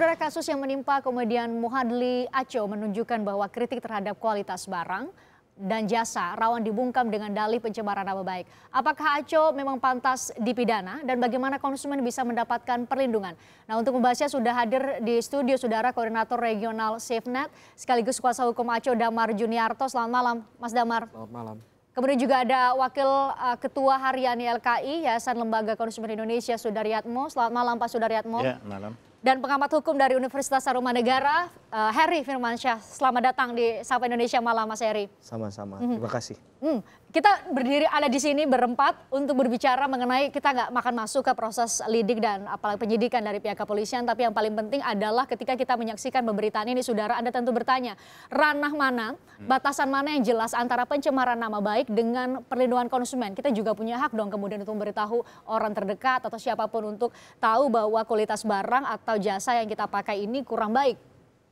Saudara, kasus yang menimpa komedian Muhadli Aco menunjukkan bahwa kritik terhadap kualitas barang dan jasa rawan dibungkam dengan dalih pencemaran nama baik. Apakah Aco memang pantas dipidana dan bagaimana konsumen bisa mendapatkan perlindungan? Nah, untuk membahasnya sudah hadir di studio Saudara Koordinator Regional SafeNet sekaligus kuasa hukum Aco Damar Juniarto. Selamat malam Mas Damar. Selamat malam. Kemudian juga ada Wakil Ketua Harian YLKI Yayasan Lembaga Konsumen Indonesia Sudaryatmo. Selamat malam Pak Sudaryatmo. Ya, malam. Dan pengamat hukum dari Universitas Tarumanegara, Heri Firmansyah. Selamat datang di Sapa Indonesia Malam, Mas Heri. Sama-sama, terima kasih. Kita berdiri ada di sini berempat untuk berbicara mengenai kita nggak makan masuk ke proses lidik dan apalagi penyidikan dari pihak kepolisian. Tapi yang paling penting adalah ketika kita menyaksikan pemberitaan ini, saudara, Anda tentu bertanya, ranah mana, batasan mana yang jelas antara pencemaran nama baik dengan perlindungan konsumen. Kita juga punya hak dong kemudian untuk memberitahu orang terdekat atau siapapun untuk tahu bahwa kualitas barang atau jasa yang kita pakai ini kurang baik.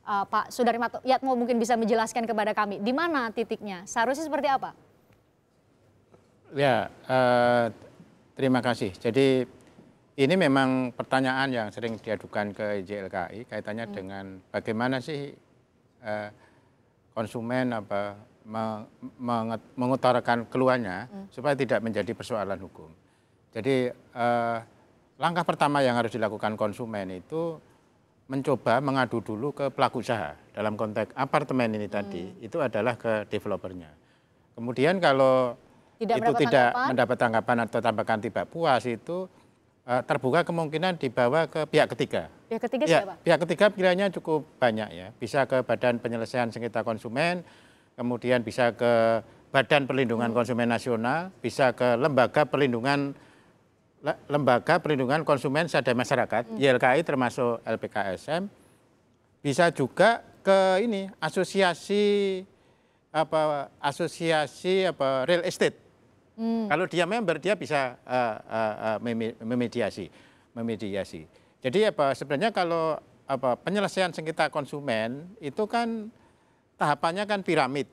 Pak Sudaryatmo mungkin bisa menjelaskan kepada kami di mana titiknya, seharusnya seperti apa? Ya, terima kasih. Jadi ini memang pertanyaan yang sering diadukan ke YLKI kaitannya dengan bagaimana sih konsumen mengutarakan keluhannya supaya tidak menjadi persoalan hukum. Jadi langkah pertama yang harus dilakukan konsumen itu mencoba mengadu dulu ke pelaku usaha. Dalam konteks apartemen ini tadi itu adalah ke developernya. Kemudian kalau tidak mendapat tanggapan atau tanggapan tidak puas, itu terbuka kemungkinan dibawa ke pihak ketiga. Pihak ketiga ya, siapa? Pihak ketiga pilihannya cukup banyak ya. Bisa ke Badan Penyelesaian Sengketa Konsumen, kemudian bisa ke Badan Perlindungan Konsumen Nasional, bisa ke Lembaga Perlindungan Konsumen Sadar Masyarakat, YLKI termasuk LPKSM, bisa juga ke ini asosiasi real estate. Kalau dia member, dia bisa memediasi. Jadi sebenarnya kalau penyelesaian sengketa konsumen itu kan tahapannya kan piramid.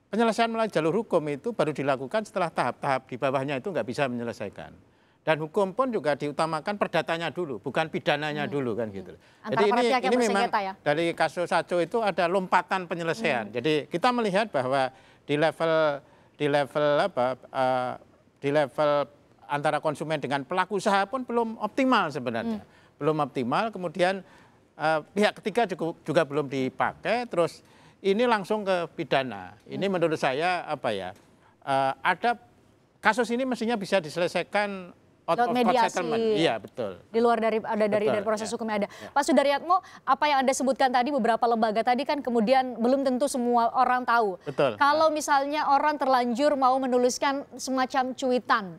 Penyelesaian melalui jalur hukum itu baru dilakukan setelah tahap-tahap di bawahnya itu nggak bisa menyelesaikan. Dan hukum pun juga diutamakan perdatanya dulu, bukan pidananya dulu kan gitu. Jadi ini memang ya? Dari kasus Aco itu ada lompatan penyelesaian. Jadi kita melihat bahwa di level antara konsumen dengan pelaku usaha pun belum optimal sebenarnya. Belum optimal, kemudian pihak ketiga juga belum dipakai, terus ini langsung ke pidana. Ini menurut saya ada kasus ini mestinya bisa diselesaikan mediasi. Iya, betul. Di luar dari proses hukum yang ada. Ya. Pak Sudaryatmo, apa yang Anda sebutkan tadi beberapa lembaga tadi kan kemudian belum tentu semua orang tahu. Betul. Kalau misalnya orang terlanjur mau menuliskan semacam cuitan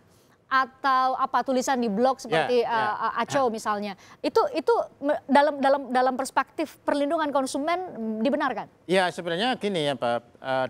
atau tulisan di blog seperti Aco misalnya, itu dalam perspektif perlindungan konsumen dibenarkan? Ya, sebenarnya gini ya Pak,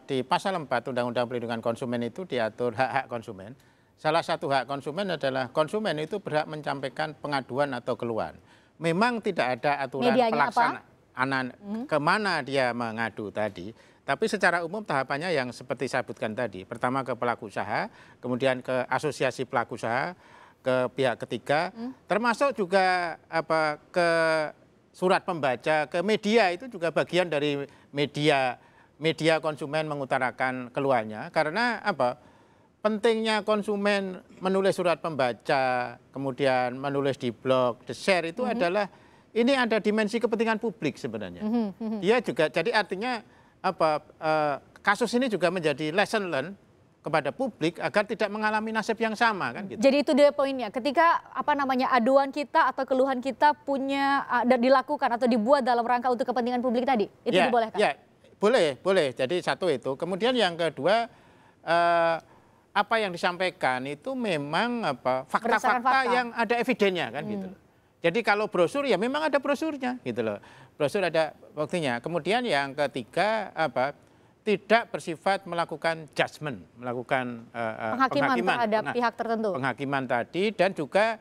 di pasal 4 Undang-Undang Perlindungan Konsumen itu diatur hak-hak konsumen. Salah satu hak konsumen adalah konsumen itu berhak menyampaikan pengaduan atau keluhan. Memang tidak ada aturan pelaksanaan kemana dia mengadu tadi, tapi secara umum tahapannya yang seperti saya sebutkan tadi. Pertama ke pelaku usaha, kemudian ke asosiasi pelaku usaha, ke pihak ketiga, termasuk juga ke surat pembaca, ke media, itu juga bagian dari media konsumen mengutarakan keluhannya. Karena pentingnya konsumen menulis surat pembaca, kemudian menulis di blog, share itu adalah ini ada dimensi kepentingan publik sebenarnya. Dia juga jadi artinya kasus ini juga menjadi lesson learned kepada publik agar tidak mengalami nasib yang sama kan gitu. Jadi itu dia poinnya. Ketika aduan kita atau keluhan kita dilakukan atau dibuat dalam rangka untuk kepentingan publik tadi, itu dibolehkan? Ya, boleh. Jadi satu itu. Kemudian yang kedua, apa yang disampaikan itu memang fakta-fakta yang ada evidennya kan gitu. Jadi kalau brosur ya memang ada brosurnya gitu loh. Brosur ada buktinya. Kemudian yang ketiga tidak bersifat melakukan judgement, melakukan penghakiman terhadap pihak tertentu. Penghakiman tadi, dan juga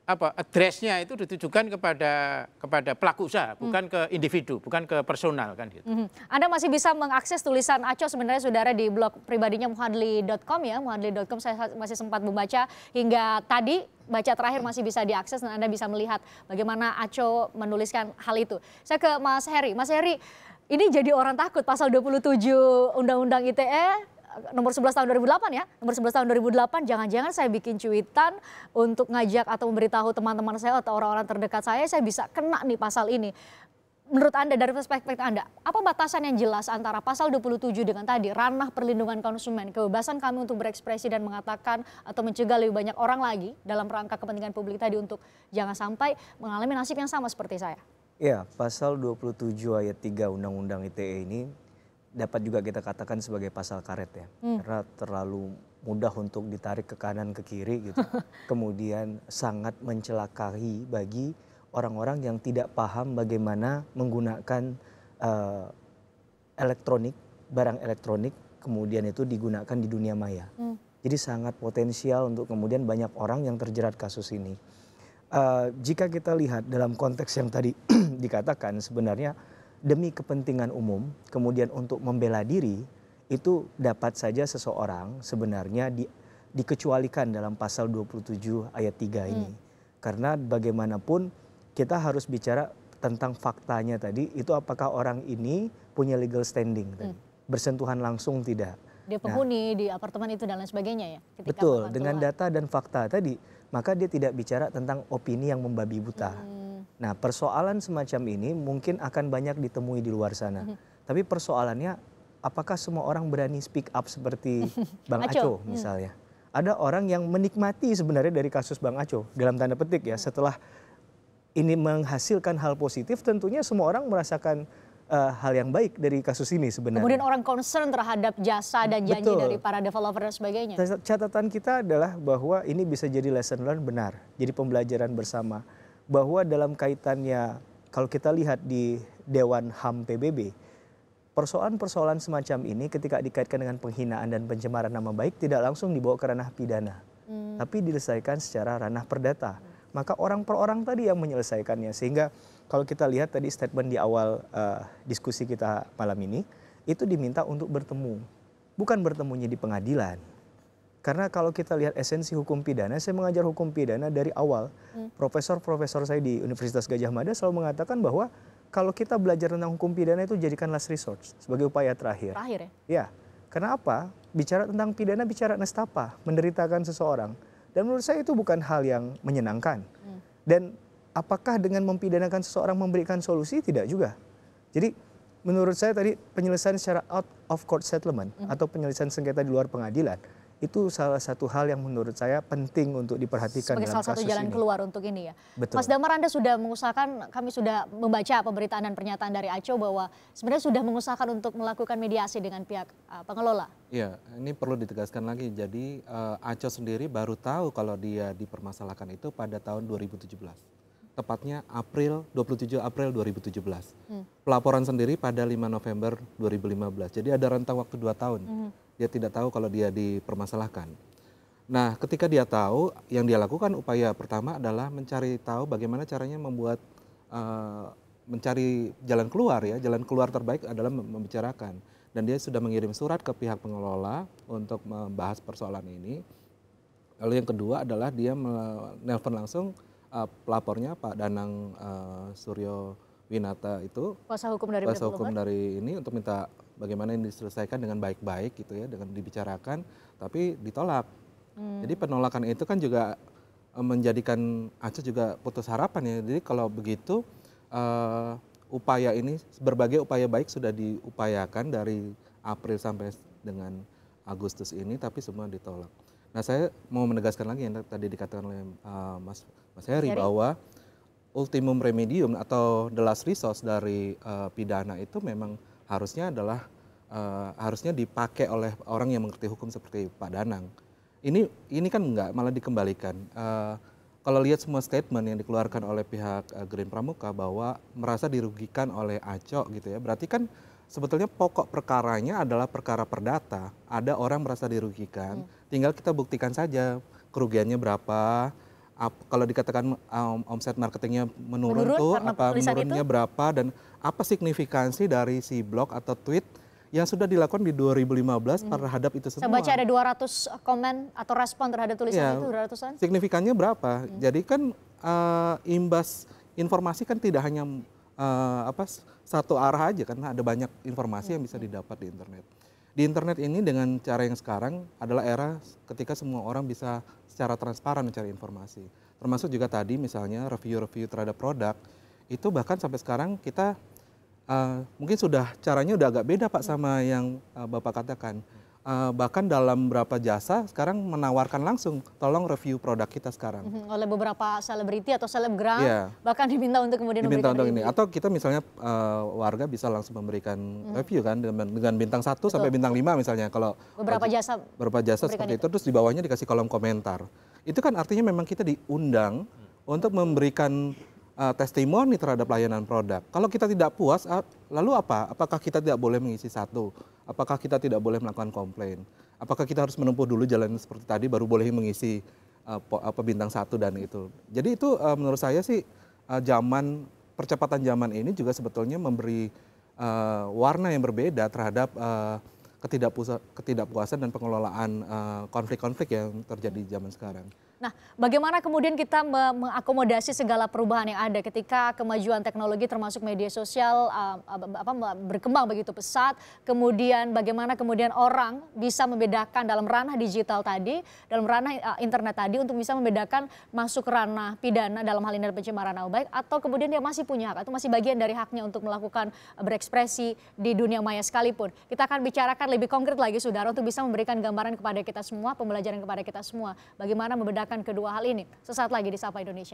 address-nya itu ditujukan kepada pelaku usaha, bukan ke individu, bukan ke personal kan gitu. Anda masih bisa mengakses tulisan Aco sebenarnya saudara di blog pribadinya muhadli.com ya, muhadli.com. Saya masih sempat membaca hingga tadi baca terakhir masih bisa diakses dan Anda bisa melihat bagaimana Aco menuliskan hal itu. Saya ke Mas Heri. Mas Heri, ini jadi orang takut pasal 27 Undang-Undang ITE nomor 11 tahun 2008 ya. Nomor 11 tahun 2008, jangan-jangan saya bikin cuitan untuk ngajak atau memberitahu teman-teman saya atau orang-orang terdekat saya bisa kena nih pasal ini. Menurut Anda, dari perspektif Anda, apa batasan yang jelas antara pasal 27 dengan tadi, ranah perlindungan konsumen, kebebasan kami untuk berekspresi dan mengatakan atau mencegah lebih banyak orang lagi dalam rangka kepentingan publik tadi untuk jangan sampai mengalami nasib yang sama seperti saya? Ya, pasal 27 ayat 3 Undang-Undang ITE ini dapat juga kita katakan sebagai pasal karet ya. Karena terlalu mudah untuk ditarik ke kanan ke kiri gitu. Kemudian sangat mencelakai bagi orang-orang yang tidak paham bagaimana menggunakan elektronik, barang elektronik, kemudian itu digunakan di dunia maya. Jadi sangat potensial untuk kemudian banyak orang yang terjerat kasus ini. Jika kita lihat dalam konteks yang tadi dikatakan, sebenarnya demi kepentingan umum, kemudian untuk membela diri, itu dapat saja seseorang sebenarnya dikecualikan dalam pasal 27 ayat 3 ini. Karena bagaimanapun kita harus bicara tentang faktanya tadi, itu apakah orang ini punya legal standing tadi, bersentuhan langsung tidak. Dia penghuni di apartemen itu dan lain sebagainya ya? Betul, dengan data dan fakta tadi, maka dia tidak bicara tentang opini yang membabi buta. Nah, persoalan semacam ini mungkin akan banyak ditemui di luar sana. Tapi persoalannya, apakah semua orang berani speak up seperti Bang Aco misalnya? Ada orang yang menikmati sebenarnya dari kasus Bang Aco, dalam tanda petik ya, setelah ini menghasilkan hal positif, tentunya semua orang merasakan hal yang baik dari kasus ini sebenarnya. Kemudian orang concern terhadap jasa dan janji dari para developer dan sebagainya. Catatan kita adalah bahwa ini bisa jadi lesson learned benar, jadi pembelajaran bersama. Bahwa dalam kaitannya, kalau kita lihat di Dewan HAM PBB, persoalan-persoalan semacam ini ketika dikaitkan dengan penghinaan dan pencemaran nama baik tidak langsung dibawa ke ranah pidana, tapi diselesaikan secara ranah perdata. Maka orang per orang tadi yang menyelesaikannya. Sehingga kalau kita lihat tadi statement di awal diskusi kita malam ini, itu diminta untuk bertemu. Bukan bertemunya di pengadilan. Karena kalau kita lihat esensi hukum pidana, saya mengajar hukum pidana dari awal. Profesor-profesor saya di Universitas Gadjah Mada selalu mengatakan bahwa kalau kita belajar tentang hukum pidana itu jadikan last resort sebagai upaya terakhir. Terakhir ya? Ya, karena apa? Bicara tentang pidana, bicara nestapa, menderitakan seseorang. Dan menurut saya itu bukan hal yang menyenangkan. Dan apakah dengan mempidanakan seseorang memberikan solusi? Tidak juga. Jadi menurut saya tadi penyelesaian secara out of court settlement atau penyelesaian sengketa di luar pengadilan, itu salah satu hal yang menurut saya penting untuk diperhatikan sebagai dalam salah satu jalan keluar untuk ini ya. Betul. Mas Damar, Anda sudah mengusahakan, kami sudah membaca pemberitaan dan pernyataan dari Aco bahwa sebenarnya sudah mengusahakan untuk melakukan mediasi dengan pihak pengelola. Iya, ini perlu ditegaskan lagi. Jadi Aco sendiri baru tahu kalau dia dipermasalahkan itu pada tahun 2017. Tepatnya 27 April 2017. Pelaporan sendiri pada 5 November 2015. Jadi ada rentang waktu 2 tahun. Dia tidak tahu kalau dia dipermasalahkan. Nah, ketika dia tahu, yang dia lakukan upaya pertama adalah mencari tahu bagaimana caranya membuat, mencari jalan keluar ya. Jalan keluar terbaik adalah membicarakan. Dan dia sudah mengirim surat ke pihak pengelola untuk membahas persoalan ini. Lalu yang kedua adalah dia menelpon langsung pelapornya Pak Danang Suryo Winata itu. Kuasa hukum dari ini untuk minta bagaimana ini diselesaikan dengan baik-baik gitu ya, dengan dibicarakan, tapi ditolak. Jadi penolakan itu kan juga menjadikan Aco juga putus harapan ya. Jadi kalau begitu upaya ini, berbagai upaya baik sudah diupayakan dari April sampai dengan Agustus ini, tapi semua ditolak. Nah, saya mau menegaskan lagi yang tadi dikatakan oleh Mas Heri bahwa ultimum remedium atau the last resource dari pidana itu memang harusnya adalah harusnya dipakai oleh orang yang mengerti hukum seperti Pak Danang. Ini kan enggak, malah dikembalikan. Kalau lihat semua statement yang dikeluarkan oleh pihak Green Pramuka bahwa merasa dirugikan oleh Aco gitu ya, berarti kan sebetulnya pokok perkaranya adalah perkara perdata. Ada orang merasa dirugikan, tinggal kita buktikan saja kerugiannya berapa. Kalau dikatakan omset marketingnya menurun tuh, apa menurunnya berapa dan apa signifikansi dari si blog atau tweet yang sudah dilakukan di 2015 terhadap itu semua. Saya baca ada 200 komen atau respon terhadap tulisan itu, 200-an. Signifikannya berapa? Jadi kan imbas informasi kan tidak hanya satu arah aja, karena ada banyak informasi yang bisa didapat di internet. Di internet ini dengan cara yang sekarang adalah era ketika semua orang bisa secara transparan mencari informasi. Termasuk juga tadi misalnya review-review terhadap produk, itu bahkan sampai sekarang kita mungkin caranya udah agak beda Pak sama yang Bapak katakan. Bahkan dalam beberapa jasa sekarang menawarkan langsung tolong review produk kita sekarang. Oleh beberapa selebriti atau selebgram, Iya. bahkan diminta untuk kemudian Diminta memberikan untuk ini. review. Atau kita misalnya warga bisa langsung memberikan review kan dengan bintang 1 sampai bintang 5 misalnya. Kalau Beberapa jasa seperti itu, terus di bawahnya dikasih kolom komentar. Itu kan artinya memang kita diundang untuk memberikan testimoni terhadap layanan produk. Kalau kita tidak puas, lalu apa? Apakah kita tidak boleh mengisi 1? Apakah kita tidak boleh melakukan komplain? Apakah kita harus menempuh dulu jalan seperti tadi baru boleh mengisi bintang 1 dan itu? Jadi itu menurut saya sih percepatan zaman ini juga sebetulnya memberi warna yang berbeda terhadap ketidakpuasan dan pengelolaan konflik-konflik yang terjadi di zaman sekarang. Nah, bagaimana kemudian kita mengakomodasi segala perubahan yang ada ketika kemajuan teknologi termasuk media sosial berkembang begitu pesat, kemudian bagaimana kemudian orang bisa membedakan dalam ranah digital tadi, dalam ranah internet tadi untuk bisa membedakan masuk ranah pidana dalam hal ini pencemaran nama baik atau kemudian dia masih punya hak atau masih bagian dari haknya untuk melakukan berekspresi di dunia maya sekalipun. Kita akan bicarakan lebih konkret lagi Saudara untuk bisa memberikan gambaran kepada kita semua, pembelajaran kepada kita semua bagaimana membedakan kedua hal ini. Sesaat lagi di Sapa Indonesia.